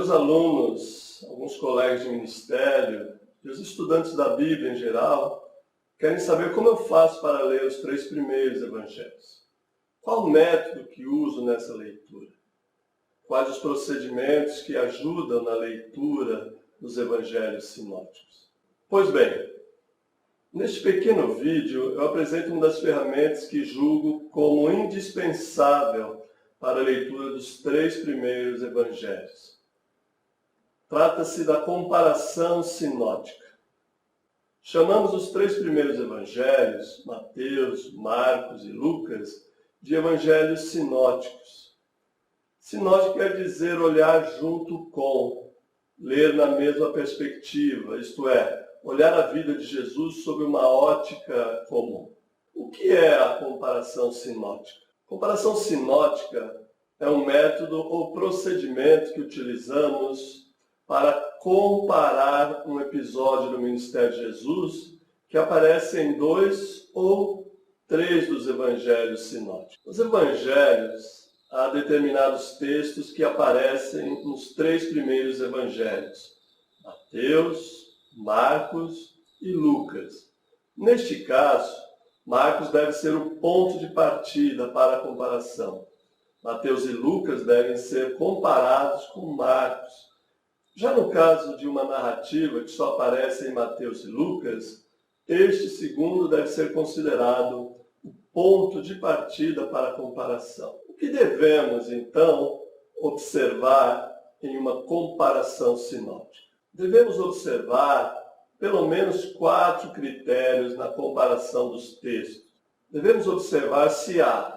meus alunos, alguns colegas de ministério e os estudantes da Bíblia em geral querem saber como eu faço para ler os 3 primeiros evangelhos. Qual o método que uso nessa leitura? Quais os procedimentos que ajudam na leitura dos evangelhos sinóticos? Pois bem, neste pequeno vídeo eu apresento uma das ferramentas que julgo como indispensável para a leitura dos 3 primeiros evangelhos. Trata-se da comparação sinótica. Chamamos os 3 primeiros evangelhos, Mateus, Marcos e Lucas, de evangelhos sinóticos. Sinótico quer dizer olhar junto com, ler na mesma perspectiva, isto é, olhar a vida de Jesus sob uma ótica comum. O que é a comparação sinótica? Comparação sinótica é um método ou procedimento que utilizamos para comparar um episódio do ministério de Jesus que aparece em 2 ou 3 dos evangelhos sinóticos. Nos evangelhos, há determinados textos que aparecem nos 3 primeiros evangelhos: Mateus, Marcos e Lucas. Neste caso, Marcos deve ser o ponto de partida para a comparação. Mateus e Lucas devem ser comparados com Marcos. Já no caso de uma narrativa que só aparece em Mateus e Lucas, este segundo deve ser considerado o ponto de partida para a comparação. O que devemos, então, observar em uma comparação sinótica? Devemos observar pelo menos 4 critérios na comparação dos textos. Devemos observar se há,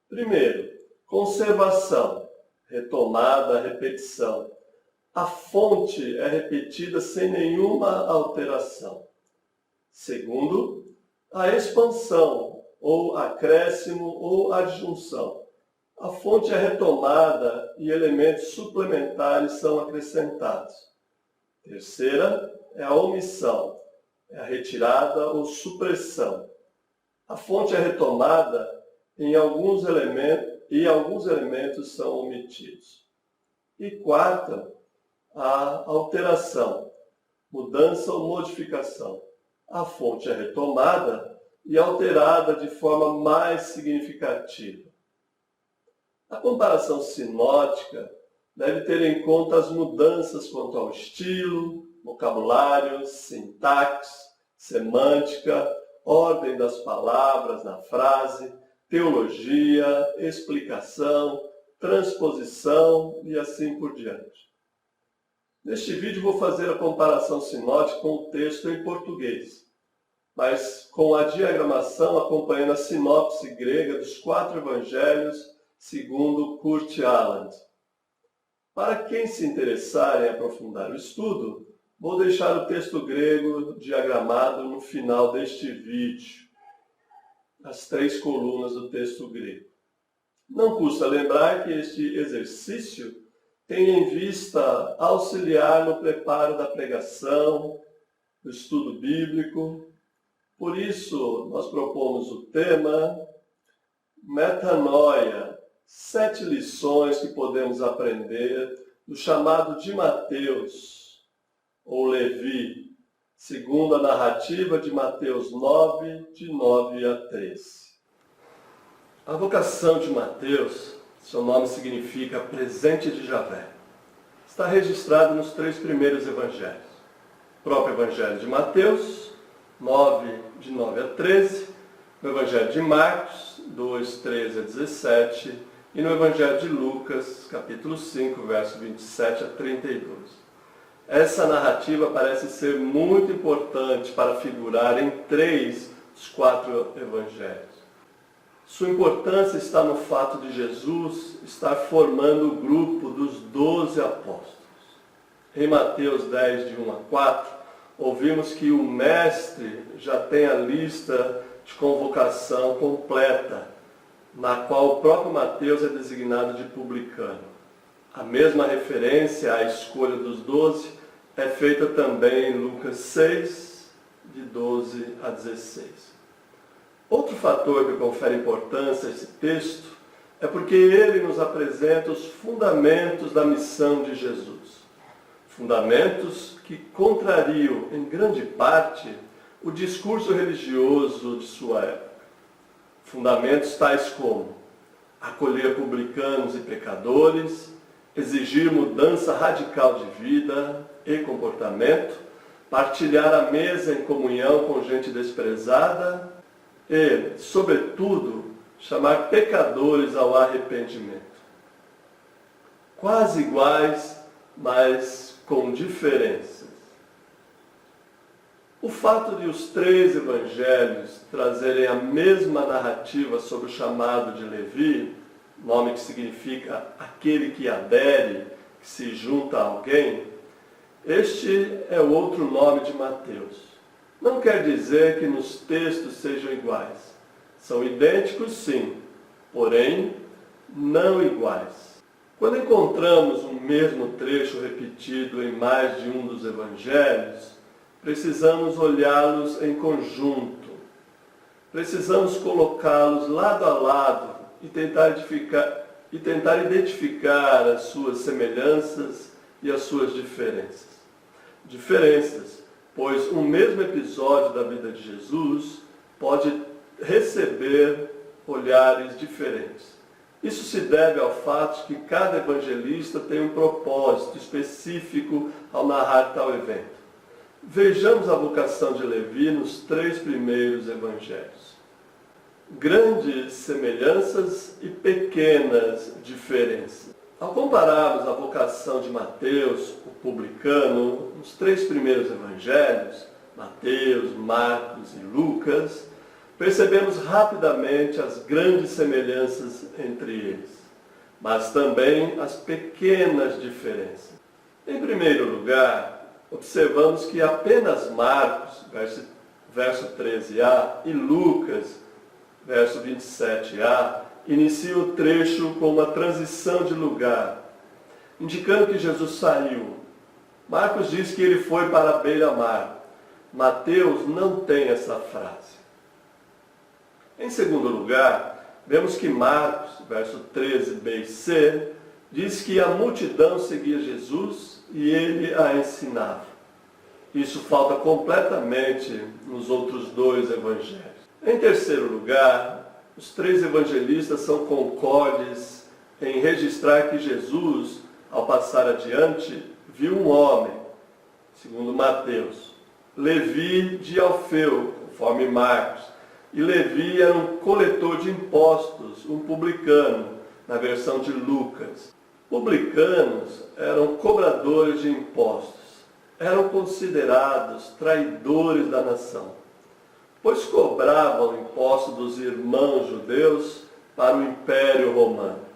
primeiro, conservação, retomada, repetição. A fonte é repetida sem nenhuma alteração. Segundo, a expansão, ou acréscimo ou adjunção. A fonte é retomada e elementos suplementares são acrescentados. Terceira é a omissão, é a retirada ou supressão. A fonte é retomada e alguns elementos são omitidos. E quarta, a alteração, mudança ou modificação. A fonte é retomada e alterada de forma mais significativa. A comparação sinótica deve ter em conta as mudanças quanto ao estilo, vocabulário, sintaxe, semântica, ordem das palavras na frase, teologia, explicação, transposição e assim por diante. Neste vídeo vou fazer a comparação sinótica com o texto em português, mas com a diagramação acompanhando a sinopse grega dos 4 evangelhos segundo Kurt Aland. Para quem se interessar em aprofundar o estudo, vou deixar o texto grego diagramado no final deste vídeo, as 3 colunas do texto grego. Não custa lembrar que este exercício tem em vista auxiliar no preparo da pregação, do estudo bíblico. Por isso, nós propomos o tema Metanoia, 7 lições que podemos aprender do chamado de Mateus, ou Levi, segundo a narrativa de Mateus 9, de 9 a 13. A vocação de Mateus, seu nome significa presente de Javé, está registrado nos 3 primeiros evangelhos. O próprio evangelho de Mateus, 9, de 9 a 13, no evangelho de Marcos, 2, 13 a 17, e no evangelho de Lucas, capítulo 5, verso 27 a 32. Essa narrativa parece ser muito importante para figurar em 3 dos 4 evangelhos. Sua importância está no fato de Jesus estar formando o grupo dos 12 apóstolos. Em Mateus 10, de 1 a 4, ouvimos que o Mestre já tem a lista de convocação completa, na qual o próprio Mateus é designado de publicano. A mesma referência à escolha dos 12 é feita também em Lucas 6, de 12 a 16. Outro fator que confere importância a esse texto é porque ele nos apresenta os fundamentos da missão de Jesus. Fundamentos que contrariam, em grande parte, o discurso religioso de sua época. Fundamentos tais como acolher publicanos e pecadores, exigir mudança radical de vida e comportamento, partilhar a mesa em comunhão com gente desprezada e, sobretudo, chamar pecadores ao arrependimento. Quase iguais, mas com diferenças. O fato de os três evangelhos trazerem a mesma narrativa sobre o chamado de Levi, nome que significa aquele que adere, que se junta a alguém, este é o outro nome de Mateus. Não quer dizer que nos textos sejam iguais. São idênticos, sim, porém não iguais. Quando encontramos um mesmo trecho repetido em mais de um dos evangelhos, precisamos olhá-los em conjunto. Precisamos colocá-los lado a lado e tentar identificar as suas semelhanças e as suas diferenças. Diferenças, pois um mesmo episódio da vida de Jesus pode receber olhares diferentes. Isso se deve ao fato de que cada evangelista tem um propósito específico ao narrar tal evento. Vejamos a vocação de Levi nos três primeiros evangelhos. Grandes semelhanças e pequenas diferenças. Ao compararmos a vocação de Mateus, o publicano, nos três primeiros evangelhos, Mateus, Marcos e Lucas, percebemos rapidamente as grandes semelhanças entre eles, mas também as pequenas diferenças. Em primeiro lugar, observamos que apenas Marcos, verso 13a, e Lucas, verso 27a, iniciam o trecho com uma transição de lugar, indicando que Jesus saiu. Marcos diz que ele foi para a beira-mar. Mateus não tem essa frase. Em segundo lugar, vemos que Marcos, verso 13b e c, diz que a multidão seguia Jesus e ele a ensinava. Isso falta completamente nos outros dois evangelhos. Em terceiro lugar, os três evangelistas são concordes em registrar que Jesus, ao passar adiante, viu um homem, segundo Mateus, Levi de Alfeu, conforme Marcos, e Levi era um coletor de impostos, um publicano, na versão de Lucas. Publicanos eram cobradores de impostos, eram considerados traidores da nação, pois cobravam impostos dos irmãos judeus para o Império Romano.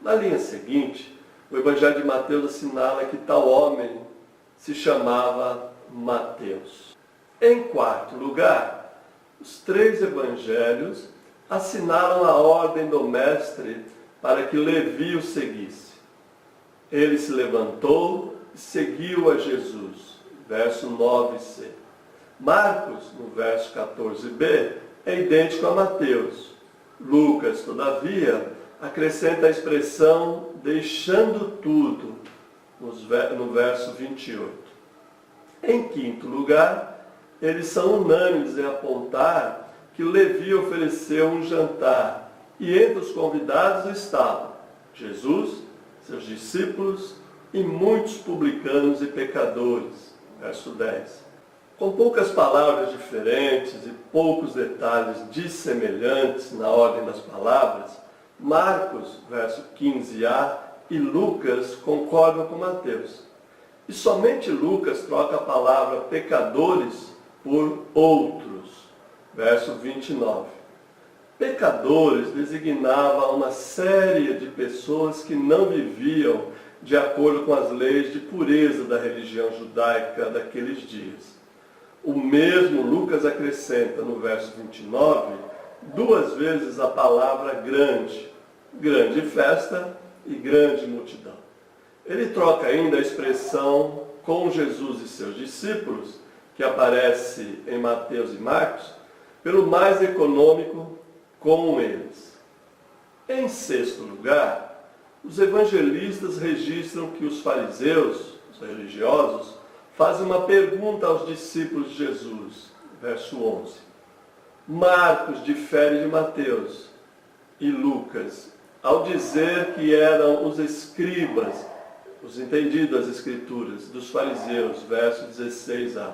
Na linha seguinte, o Evangelho de Mateus assinala que tal homem se chamava Mateus. Em quarto lugar, os três evangelhos assinalam a ordem do mestre para que Levi o seguisse. Ele se levantou e seguiu a Jesus. Verso 9c. Marcos, no verso 14b, é idêntico a Mateus. Lucas, todavia, acrescenta a expressão deixando tudo, no verso 28. Em quinto lugar, eles são unânimes em apontar que Levi ofereceu um jantar, e entre os convidados estavam Jesus, seus discípulos e muitos publicanos e pecadores. Verso 10. Com poucas palavras diferentes e poucos detalhes dissemelhantes na ordem das palavras, Marcos, verso 15a, e Lucas concordam com Mateus. E somente Lucas troca a palavra pecadores por outros. Verso 29. Pecadores designava uma série de pessoas que não viviam de acordo com as leis de pureza da religião judaica daqueles dias. O mesmo Lucas acrescenta no verso 29 duas vezes a palavra grande, grande festa e grande multidão. Ele troca ainda a expressão com Jesus e seus discípulos, que aparece em Mateus e Marcos, pelo mais econômico com eles. Em sexto lugar, os evangelistas registram que os fariseus, os religiosos, fazem uma pergunta aos discípulos de Jesus, verso 11. Marcos difere de Mateus e Lucas, ao dizer que eram os escribas, os entendidos das Escrituras, dos fariseus, verso 16a.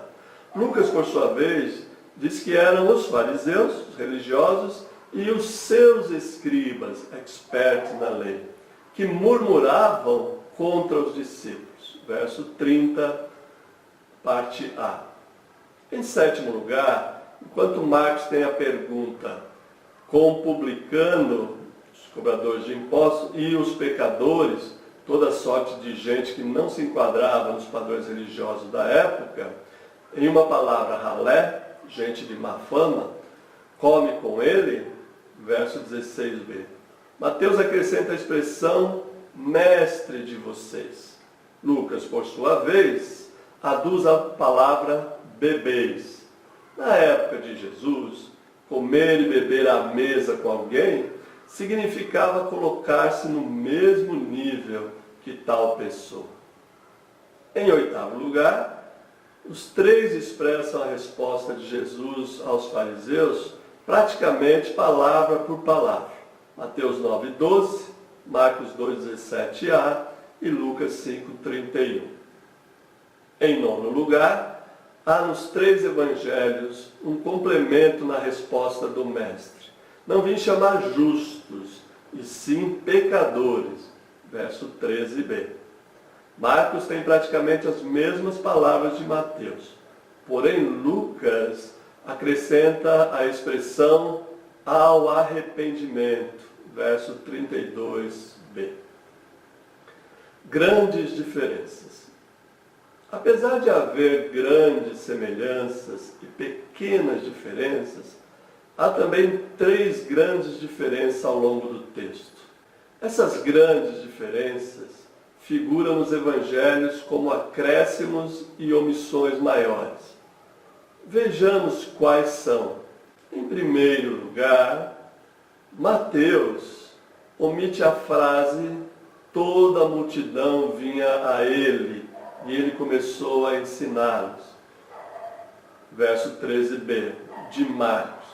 Lucas, por sua vez, diz que eram os fariseus, os religiosos, e os seus escribas, expertos na lei, que murmuravam contra os discípulos. Verso 30, parte A. Em sétimo lugar, enquanto Marcos tem a pergunta com o publicano, os cobradores de impostos, e os pecadores, toda sorte de gente que não se enquadrava nos padrões religiosos da época, em uma palavra ralé, gente de má fama, come com ele, verso 16b. Mateus acrescenta a expressão mestre de vocês. Lucas, por sua vez, aduz a palavra bebeis. Na época de Jesus, comer e beber à mesa com alguém significava colocar-se no mesmo nível que tal pessoa. Em oitavo lugar, os três expressam a resposta de Jesus aos fariseus praticamente palavra por palavra. Mateus 9:12, Marcos 2:17a e Lucas 5:31. Em nono lugar, há nos três evangelhos um complemento na resposta do Mestre. Não vim chamar justos, e sim pecadores. Verso 13b. Marcos tem praticamente as mesmas palavras de Mateus. Porém, Lucas acrescenta a expressão ao arrependimento. Verso 32b. Grandes diferenças. Apesar de haver grandes semelhanças e pequenas diferenças, há também três grandes diferenças ao longo do texto. Essas grandes diferenças figuram nos evangelhos como acréscimos e omissões maiores. Vejamos quais são. Em primeiro lugar, Mateus omite a frase toda a multidão vinha a ele e ele começou a ensiná-los. Verso 13b, de Marcos.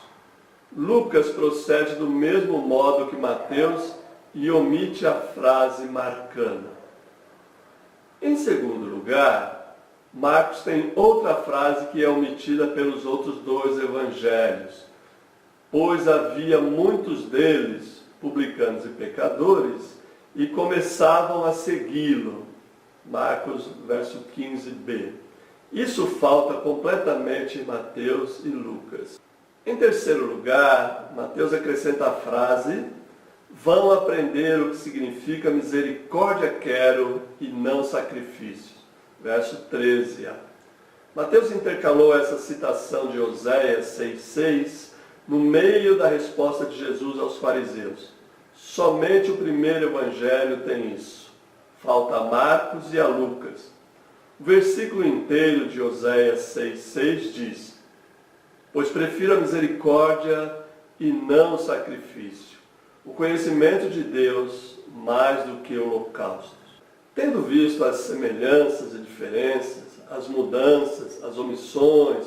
Lucas procede do mesmo modo que Mateus e omite a frase marcana. Em segundo lugar, Marcos tem outra frase que é omitida pelos outros dois evangelhos, pois havia muitos deles, publicanos e pecadores, e começavam a segui-lo. Marcos, verso 15b. Isso falta completamente em Mateus e Lucas. Em terceiro lugar, Mateus acrescenta a frase: vão aprender o que significa misericórdia quero e não sacrifício. Verso 13a. Mateus intercalou essa citação de Oséias 6,6 no meio da resposta de Jesus aos fariseus. Somente o primeiro evangelho tem isso. Falta a Marcos e a Lucas. O versículo inteiro de Oséias 6,6 diz: pois prefiro a misericórdia e não o sacrifício, o conhecimento de Deus mais do que holocaustos. Tendo visto as semelhanças e diferenças, as mudanças, as omissões,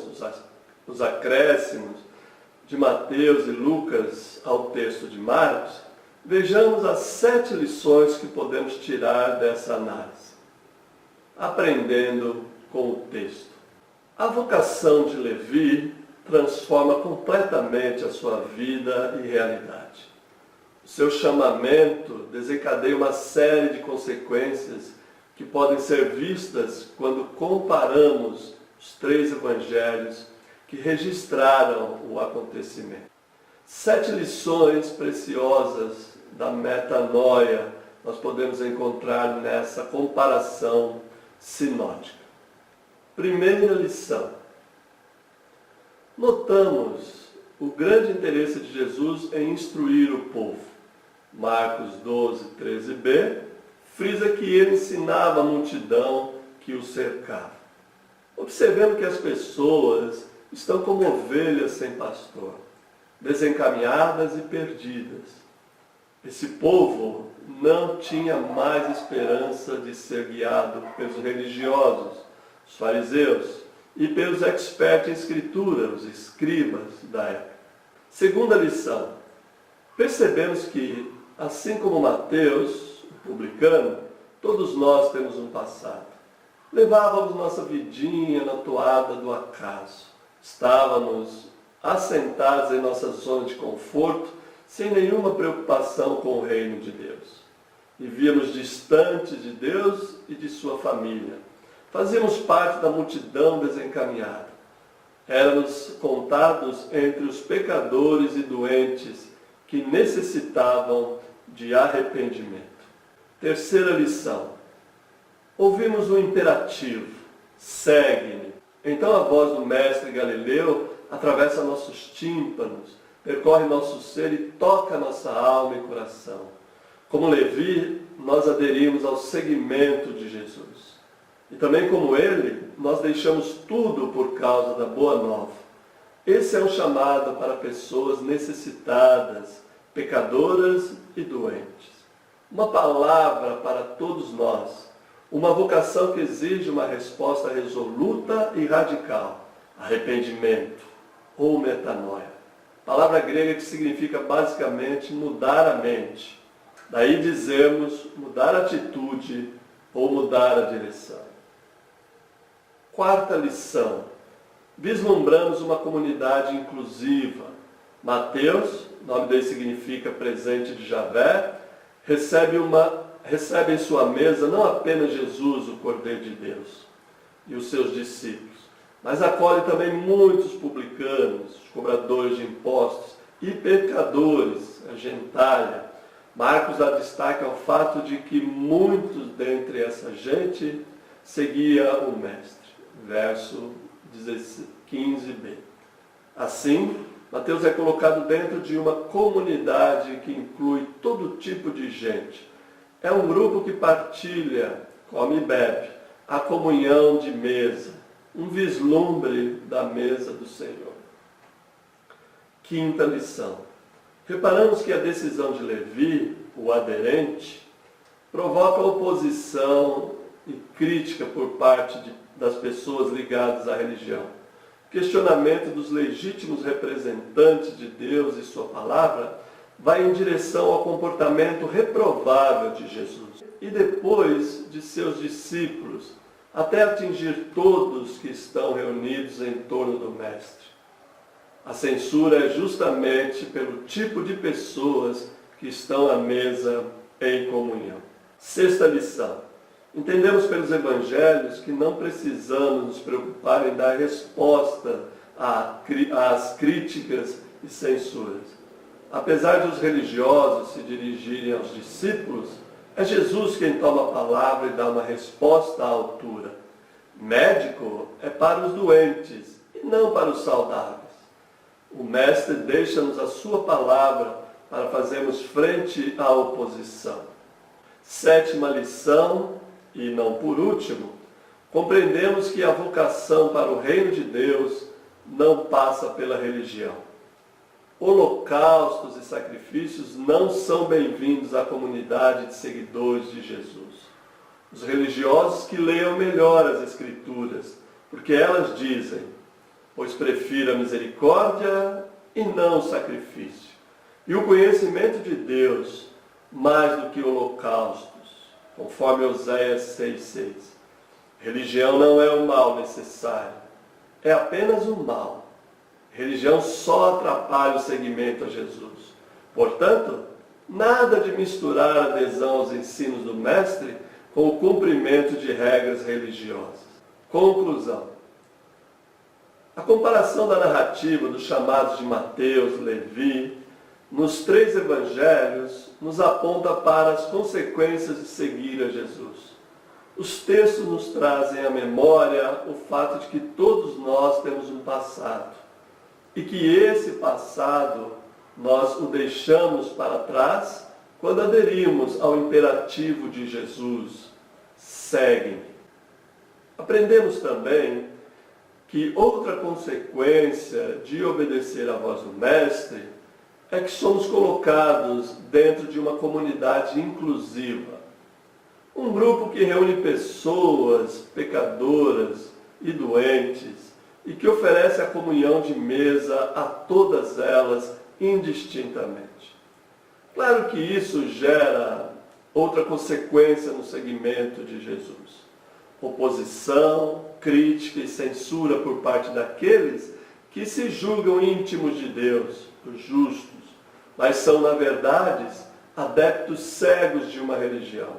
os acréscimos de Mateus e Lucas ao texto de Marcos, vejamos as 7 lições que podemos tirar dessa análise. Aprendendo com o texto. A vocação de Levi transforma completamente a sua vida e realidade. O seu chamamento desencadeia uma série de consequências que podem ser vistas quando comparamos os 3 evangelhos que registraram o acontecimento. 7 lições preciosas da metanoia nós podemos encontrar nessa comparação sinótica. Primeira lição. Notamos o grande interesse de Jesus em instruir o povo. Marcos 12, 13b, frisa que ele ensinava a multidão que o cercava. Observemos que as pessoas estão como ovelhas sem pastor, desencaminhadas e perdidas. Esse povo não tinha mais esperança de ser guiado pelos religiosos, os fariseus, e pelos expertos em escritura, os escribas da época. Segunda lição, percebemos que, assim como Mateus, o publicano, todos nós temos um passado. Levávamos nossa vidinha na toada do acaso. Estávamos assentados em nossa zona de conforto, sem nenhuma preocupação com o reino de Deus. Vivíamos distantes de Deus e de sua família. Fazíamos parte da multidão desencaminhada. Éramos contados entre os pecadores e doentes que necessitavam de arrependimento. Terceira lição. Ouvimos o imperativo, segue-me. Então a voz do mestre Galileu atravessa nossos tímpanos, percorre nosso ser e toca nossa alma e coração. Como Levi, nós aderimos ao seguimento de Jesus. E também como ele, nós deixamos tudo por causa da boa nova. Esse é um chamado para pessoas necessitadas, pecadoras e doentes. Uma palavra para todos nós. Uma vocação que exige uma resposta resoluta e radical. Arrependimento ou metanoia. Palavra grega que significa basicamente mudar a mente. Daí dizemos mudar a atitude ou mudar a direção. Quarta lição. Vislumbramos uma comunidade inclusiva. Mateus, nome dele significa presente de Javé, recebe em sua mesa não apenas Jesus, o Cordeiro de Deus, e os seus discípulos, mas acolhe também muitos publicanos, cobradores de impostos e pecadores, a gentalha. Marcos dá destaque ao fato de que muitos dentre essa gente seguia o Mestre. Verso 15b. Assim, Mateus é colocado dentro de uma comunidade que inclui todo tipo de gente. É um grupo que partilha, come e bebe, a comunhão de mesa, um vislumbre da mesa do Senhor. Quinta lição. Reparamos que a decisão de Levi, o aderente, provoca oposição e crítica por parte das pessoas ligadas à religião. Questionamento dos legítimos representantes de Deus e sua palavra vai em direção ao comportamento reprovável de Jesus e depois de seus discípulos, até atingir todos que estão reunidos em torno do Mestre. A censura é justamente pelo tipo de pessoas que estão à mesa em comunhão. Sexta lição. Entendemos pelos evangelhos que não precisamos nos preocupar em dar resposta às críticas e censuras. Apesar de os religiosos se dirigirem aos discípulos, é Jesus quem toma a palavra e dá uma resposta à altura. Médico é para os doentes e não para os saudáveis. O Mestre deixa-nos a sua palavra para fazermos frente à oposição. Sétima lição, e não por último, compreendemos que a vocação para o reino de Deus não passa pela religião. Holocaustos e sacrifícios não são bem-vindos à comunidade de seguidores de Jesus. Os religiosos que leiam melhor as Escrituras, porque elas dizem, pois prefiro a misericórdia e não o sacrifício, e o conhecimento de Deus mais do que holocaustos, conforme Oséias 6,6. Religião não é o mal necessário, é apenas o mal. Religião só atrapalha o seguimento a Jesus. Portanto, nada de misturar a adesão aos ensinos do Mestre com o cumprimento de regras religiosas. Conclusão. A comparação da narrativa dos chamados de Mateus, Levi, nos três evangelhos, nos aponta para as consequências de seguir a Jesus. Os textos nos trazem à memória o fato de que todos nós temos um passado e que esse passado nós o deixamos para trás quando aderimos ao imperativo de Jesus, segue-me. Aprendemos também que outra consequência de obedecer à voz do Mestre é que somos colocados dentro de uma comunidade inclusiva. Um grupo que reúne pessoas pecadoras e doentes e que oferece a comunhão de mesa a todas elas indistintamente. Claro que isso gera outra consequência no seguimento de Jesus. Oposição, crítica e censura por parte daqueles que se julgam íntimos de Deus, os justos, mas são, na verdade, adeptos cegos de uma religião.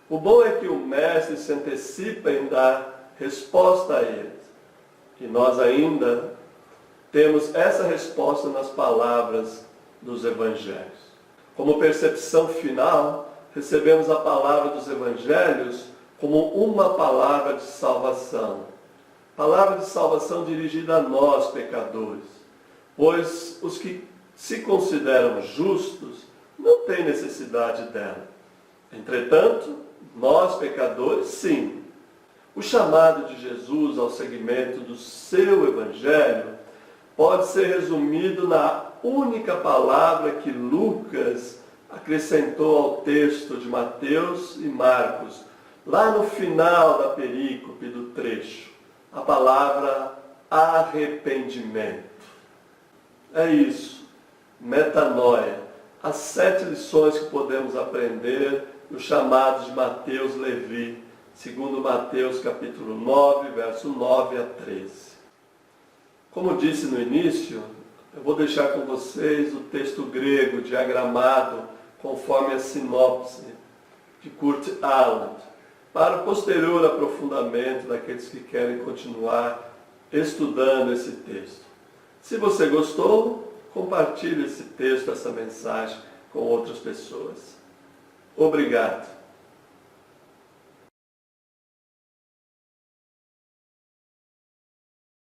O bom é que o Mestre se antecipa em dar resposta a eles. E nós ainda temos essa resposta nas palavras dos Evangelhos. Como percepção final, recebemos a palavra dos Evangelhos como uma palavra de salvação. Palavra de salvação dirigida a nós, pecadores. Pois os que se consideram justos não têm necessidade dela. Entretanto, nós, pecadores, sim. O chamado de Jesus ao seguimento do seu Evangelho pode ser resumido na única palavra que Lucas acrescentou ao texto de Mateus e Marcos, lá no final da perícope do trecho, a palavra arrependimento. É isso, metanoia, as 7 lições que podemos aprender no chamado de Mateus Levi, segundo Mateus capítulo 9, verso 9 a 13. Como disse no início, eu vou deixar com vocês o texto grego diagramado conforme a sinopse de Kurt Aland, para o posterior aprofundamento daqueles que querem continuar estudando esse texto. Se você gostou, compartilhe esse texto, essa mensagem com outras pessoas. Obrigado.